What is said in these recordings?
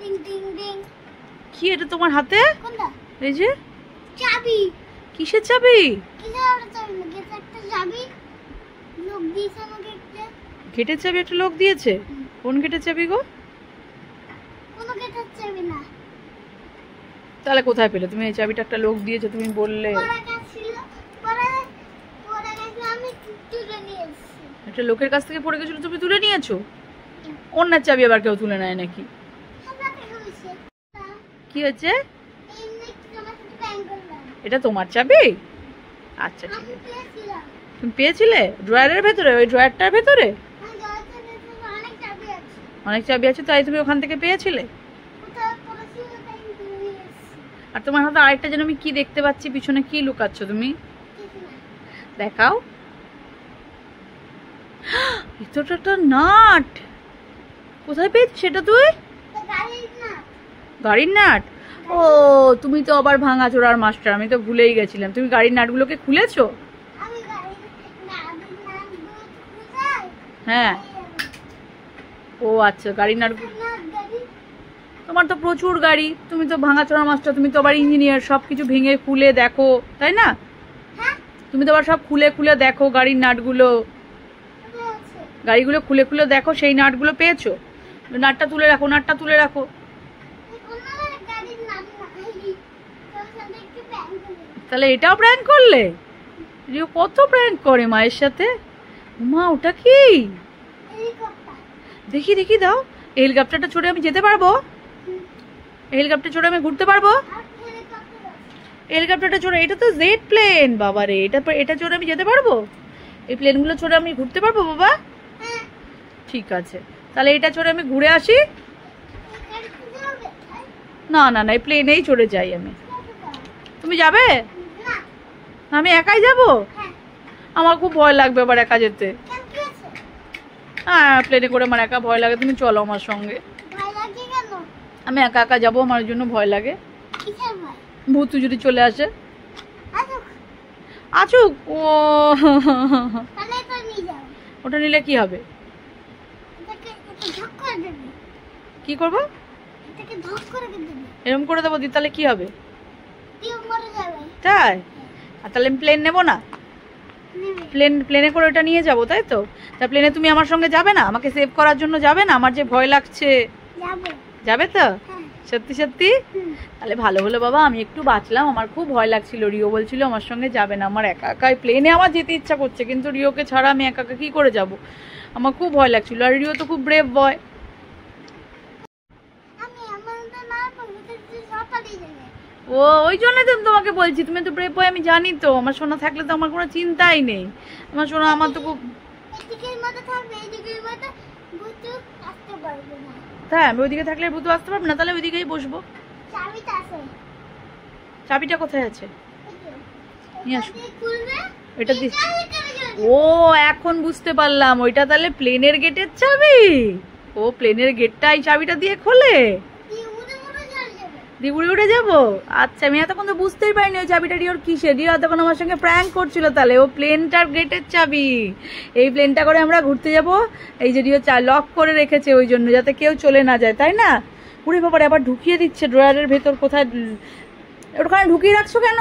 টিং টিং টিং। কি এটা তোমার হাতে? কোনটা? এই যে চাবি। কিসের চাবি? কিসের চাবি? গেটের একটা চাবি লোক দিয়েছে আমাকে একটা। গেটের চাবি একটা লোক দিয়েছে? কোন গেটের চাবি গো? কোনো গেটের চাবি না। তাহলে কোথায় পেলে তুমি এই চাবিটা? একটা লোক দিয়েছে তুমি বললে। পরে ছিল, পরে গেছে আমি তুলে নিয়ে এসেছি। একটা লোকের কাছ থেকে পড়ে গেছিল তুমি তুলে নিয়েছো? অন্যের চাবি আবার কেউ তুলে নেয় নাকি? কি হচ্ছে? এটা তোমার চাবি? আচ্ছা ঠিক আছে। তুমি পেয়েছিলে ড্রয়ারের ভেতরে? ওই ড্রয়ারটার ভেতরে অনেক চাবি আছে, তাই তুমি ওখান থেকে পেয়েছিলে? আর তোমার হাতে আরেকটা যেন আমি কি দেখতে পাচ্ছি, পিছনে কি লুকাচ্ছ তুমি? দেখাও। এটা একটা নাট। কোথায় পেয়েছিস সেটা তুই? গাড়ির নাট? ও তুমি তো আবার ভাঙাচোরার মাস্টার, আমি তো ভুলেই গেছিলাম। তুমি গাড়ির নাটগুলোকে খুলেছো? হ্যাঁ। ও আচ্ছা, গাড়ির নাটগুলো। তোমার তো প্রচুর গাড়ি, তুমি তো ভাঙাচোরা মাস্টার, তুমি তো আবার ইঞ্জিনিয়ার, সবকিছু ভেঙে খুলে দেখো, তাই না? তুমি তো আবার সব খুলে খুলে দেখো গাড়ির নাটগুলো, গাড়িগুলো খুলে খুলে দেখো, সেই নাটগুলো পেয়েছো? নাটটা তুলে রাখো, নাটটা তুলে রাখো। তাহলে এটাও প্র্যাঙ্ক করলে? রিও কত প্র্যাঙ্ক করে মায়ের সাথে। মা ওটা কি? দেখি দেখি দাও। হেলিকপ্টারটা চড়ে আমি যেতে পারবো? হেলিকপ্টার চড়ে আমি ঘুরতে পারবো? হেলিকপ্টারটা চড়ে? এটা তো জেট প্লেন বাবা রে, এটা চড়ে আমি যেতে পারবো? এই প্লেনগুলো চড়ে আমি ঘুরতে পারবো বাবা? ঠিক আছে, তাহলে এটা চড়ে আমি ঘুরে আসি। না না না, এই প্লেনেই চড়ে যাই আমি। তুমি যাবে? আমি একাই যাব? আমার খুব ভয় লাগবে আবার একা যেতে। হ্যাঁ, প্লেনে করে আমার একা ভয় লাগে, তুমি চলো আমার সঙ্গে। আমি একা একা যাবো, আমার জন্য ভয় লাগে। ভূত যদি চলে আসে। আচুক ও ওটা নিলে কি হবে? কি করবো? এরকম করে দেবো? তাহলে কি হবে? তাই? আর তাহলে আমি প্লেন নেবো না? প্লেনে করে ওটা নিয়ে যাবো, তাই তো? তা প্লেনে তুমি আমার সঙ্গে যাবে না? আমাকে সেভ করার জন্য যাবে না? আমার যে ভয় লাগছে। যাবে তো? সত্যি সত্যি? তাহলে ভালো হলো বাবা, আমি একটু বাঁচলাম। আমার খুব ভয় লাগছিল, রিও বলছিল আমার সঙ্গে যাবে না। আমার একা একাই প্লেনে আমার যেতে ইচ্ছা করছে, কিন্তু রিওকে ছাড়া আমি একা একা কি করে যাব? আমার খুব ভয় লাগছিল। আর রিও তো খুব ব্রেভ বয়। ও ওই জন্যই তো তোমাকে বলছি, তুমি তো ব্রেভ বয়, আমি জানি তো। আমার সোনা থাকলে তো আমার কোনো চিন্তাই নেই। আমার সোনা আমার তো খুব। হ্যাঁ, আমি ওইদিকে থাকলে ভূত আসতে পারবে না, তাহলে ওইদিকেই বসবো। চাবিটা কোথায় আছে? নিয়ে আসো। এটা দি। ও এখন বুঝতে পারলাম, ওইটা তাহলে প্লেনের গেটের চাবি। ও প্লেনের গেটটা এই চাবিটা দিয়ে খোলে, দিয়ে উড়ে উড়ে যাবো। আচ্ছা, আমি এতক্ষণ তো বুঝতেই পারিনি ওই চাবিটা রিওর কিসের। রিও এতক্ষণ আমার সঙ্গে প্র্যাঙ্ক করছিল। তাহলে ও প্লেনটার গেটের চাবি। এই প্লেনটা করে আমরা ঘুরতে যাব। এই যে রিও লক করে রেখেছে ওই জন্য, যাতে কেউ চলে না যায়, তাই না? উড়ে বাবারে, আবার ঢুকিয়ে দিচ্ছে ড্রয়ারের ভেতর। কোথায় ওখানে ঢুকিয়ে রাখছো কেন?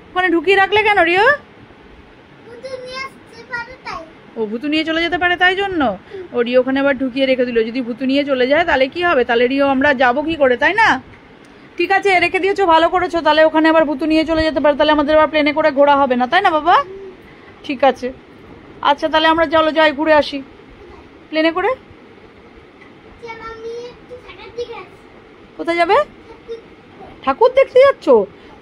ওখানে ঢুকিয়ে রাখলে কেন রিও? ও ভুতু নিয়ে চলে যেতে পারে তাই জন্য ও রিও ওখানে আবার ঢুকিয়ে রেখে দিল। যদি ভুতু নিয়ে চলে যায় তাহলে কি হবে? তাহলে রিও আমরা যাবো কি করে, তাই না? ঠিক আছে, রেখে দিয়েছো, ভালো করেছো। তাহলে ওখানে আবার ভুতু নিয়ে চলে যেতে পারে, তাহলে আমাদের আবার প্লেনে করে ঘোরা হবে না, তাই না বাবা? ঠিক আছে, আচ্ছা তাহলে আমরা চলো যাই, ঘুরে আসি প্লেনে করে। কোথায় যাবে? ঠাকুর দেখতে যাচ্ছ?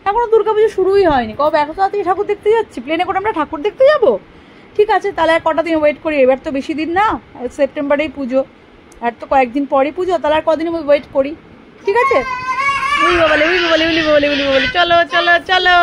এখনো দুর্গাপুজো শুরুই হয়নি, কবে এত তাড়াতাড়ি ঠাকুর দেখতে যাচ্ছি? প্লেনে করে আমরা ঠাকুর দেখতে যাবো? ঠিক আছে, তাহলে আর কটা দিন ওয়েট করি। এবার তো বেশি দিন না, সেপ্টেম্বরেই পুজো, আর তো কয়েকদিন পরই পুজো। তাহলে আর কদিন ওয়েট করি, ঠিক আছে? উই বাবালে, উই বাবালে, উলি বাবালে, উলি বাবালে, চলো চলো চলো।